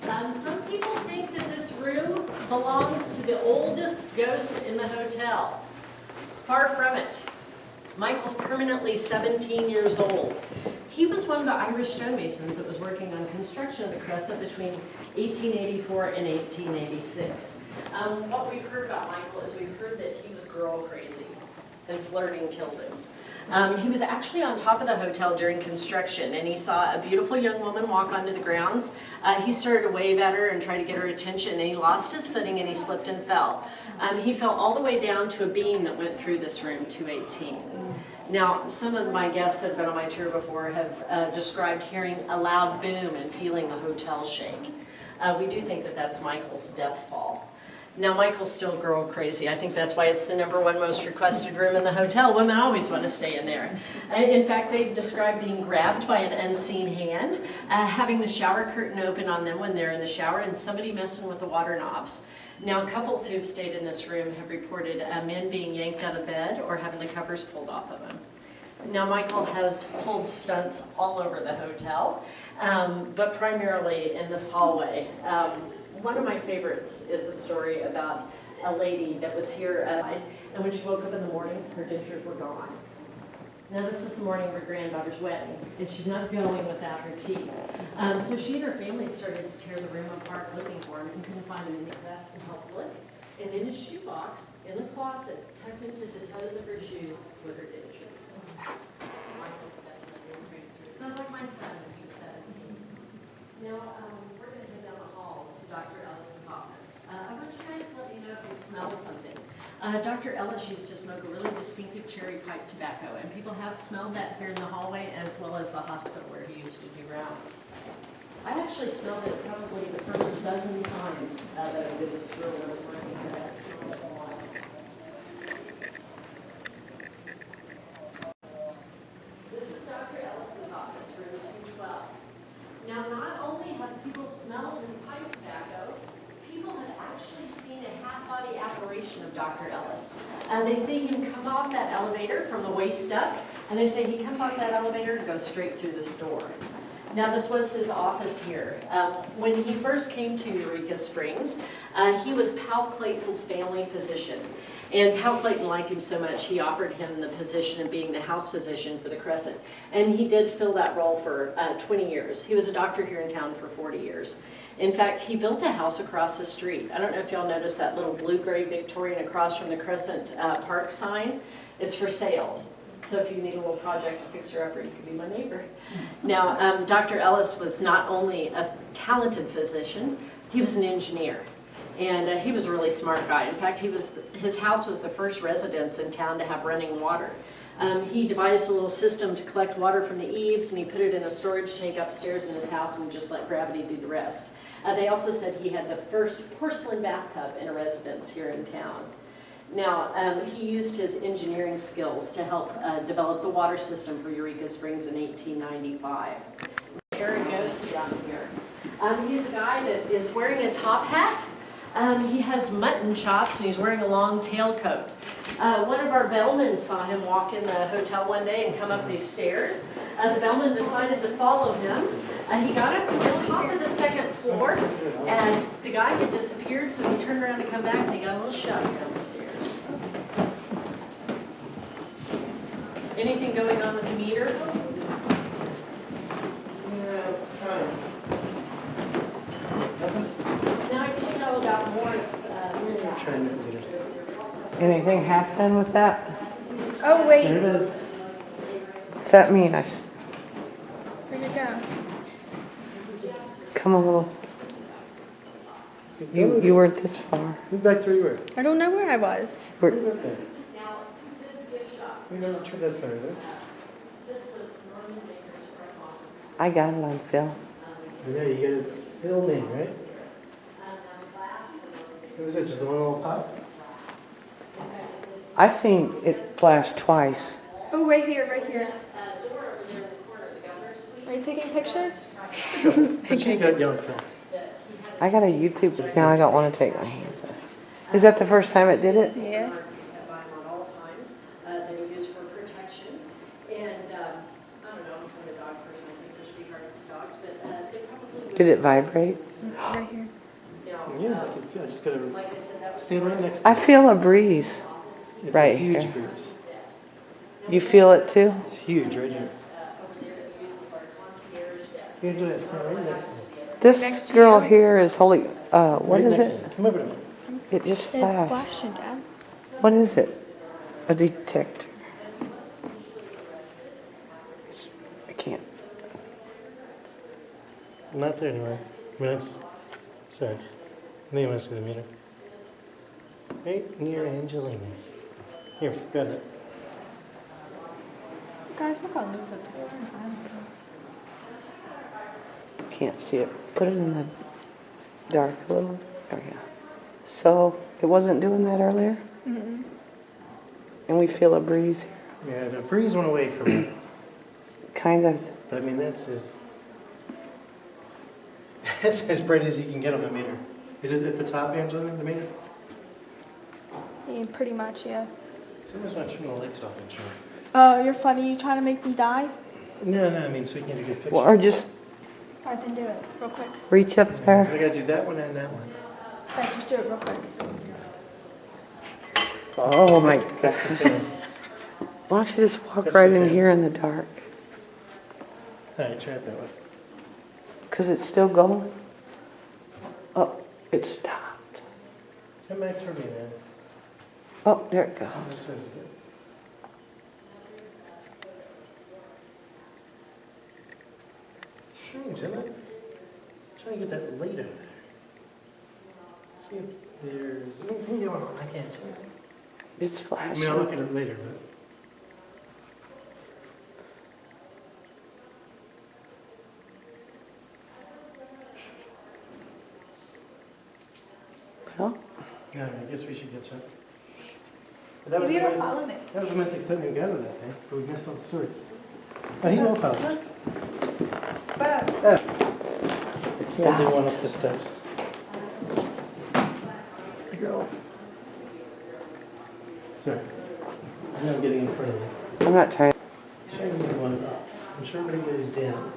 Some people think that this room belongs to the oldest ghost in the hotel. Far from it. Michael's permanently 17 years old. He was one of the Irish stonemasons that was working on construction of the Crescent between 1884 and 1886. What we've heard about Michael is we've heard that he was girl crazy and flirting killed him. He was actually on top of the hotel during construction, and he saw a beautiful young woman walk onto the grounds. He started to wave at her and try to get her attention, and he lost his footing and he slipped and fell. He fell all the way down to a beam that went through this room, 218. Now, some of my guests that have been on my tour before have described hearing a loud boom and feeling the hotel shake. We do think that that's Michael's death fall. Now, Michael's still girl crazy. I think that's why it's the #1 most requested room in the hotel. Women always want to stay in there. In fact, they describe being grabbed by an unseen hand, having the shower curtain open on them when they're in the shower, and somebody messing with the water knobs. Now, couples who've stayed in this room have reported men being yanked out of bed or having the covers pulled off of them. Now, Michael has pulled stunts all over the hotel, but primarily in this hallway. One of my favorites is a story about a lady that was here, and when she woke up in the morning, her dentures were gone. Now, this is the morning of her granddaughter's wedding, and she's not going without her teeth. So she and her family started to tear the room apart looking for him and couldn't find him in the vest and help look. And in his shoebox, in the closet, tucked into the toes of her shoes, were her dentures. Michael's definitely crazy. Sounds like my son when he was 17. Now, we're going to head down the hall to Dr. Ellis's office. I want you guys to let me know if you smell something. Dr. Ellis used to smoke a really distinctive cherry pipe tobacco, and people have smelled that here in the hallway as well as the hospital where he used to do rounds. I actually smelled it probably the first dozen times that I did this tour when I was working here. This is Dr. Ellis's office, room 212. Now, not only have people smelled his pipe tobacco, people have actually seen a half-body apparition of Dr. Ellis. They see him come off that elevator from the waist up, and they say he comes off that elevator and goes straight through this door. Now, this was his office here. When he first came to Eureka Springs, he was Pal Clayton's family physician. And Pal Clayton liked him so much, he offered him the position of being the house physician for the Crescent. And he did fill that role for 20 years. He was a doctor here in town for 40 years. In fact, he built a house across the street. I don't know if y'all noticed that little blue-gray Victorian across from the Crescent Park sign. It's for sale. So if you need a little project to fix her up, or you could be my neighbor. Now, Dr. Ellis was not only a talented physician, he was an engineer. And he was a really smart guy. In fact, his house was the first residence in town to have running water. He devised a little system to collect water from the eaves, and he put it in a storage tank upstairs in his house and just let gravity do the rest. They also said he had the first porcelain bathtub in a residence here in town. Now, he used his engineering skills to help develop the water system for Eureka Springs in 1895. There are ghosts down here. He's a guy that is wearing a top hat. He has mutton chops and he's wearing a long tailcoat. One of our bellmen saw him walk in the hotel one day and come up these stairs. The bellman decided to follow him. He got up to the top of the second floor, and the guy had disappeared, so he turned around to come back, and he got a little shove down the stairs. Anything going on with the meter? Now I can know about Morris. Anything happen with that? Oh, wait. There it is. What's that mean? Where'd it go? Come a little. You weren't this far. Move back to where you were. I don't know where I was. We're, Move up there. Now, this gift shop. We don't turn that far, right? This was Norman Baker's front office. I got it on film. Yeah, you got it filming, right? What was it, just one little pop? I've seen it flash twice. Oh, right here, right here. Are you taking pictures? But she's got young film. I got a YouTube. Now I don't want to take my hands off. Is that the first time it did it? Yeah. Did it vibrate? Right here. Yeah, I just gotta stand right next to I it. feel a breeze. It's right a huge here. breeze. You feel it too? It's huge right here. Angela, stand right next to it. This Next to girl you? here is holy. What Right is next it? to it. Come over to me. It just It flashed. flashed, Dad. What is it? A detector. I can't. Not there anymore. I mean, it's, sorry. I know you want to see the meter. Right near Angelina. Here, got it. Guys, we're gonna lose it. I don't know. Can't see it. Put it in the dark a little. There we go. So it wasn't doing that earlier? Mm-mm. And we feel a breeze here. Yeah, the breeze went away from it. Kind of. But I mean, that's that's as bright as you can get on the meter. Is it at the top, Angelina, the meter? Yeah, pretty much, yeah. Sometimes want to turn the lights off and show. Oh, you're funny. You trying to make me die? No, I mean, so we can get a good picture. Or just All right, then do it real quick. reach up I there. gotta do that one and that one. All right, just do it real quick. Oh my That's the God. thing. Why don't you just walk That's right the in fan. here in the dark? All right, try it that way. Because it's still going? Oh, it stopped. Come back toward me, man. Oh, there it goes. This is good. Strange, isn't it? Trying to get that light over there. See if there's anything going on. I can't tell. It's I flashing. mean, I'll look at it later, but. Well, Yeah, I guess we should catch up. But that was Maybe the it'll most, follow me. that was the most exciting we got of that thing, but we missed all the stories. Oh, he will follow. Look. But Oh, it we'll do stopped. one up the steps. Girl. Sorry. I'm not getting in front of you. I'm not trying. Try to do one up. I'm sure everybody goes down.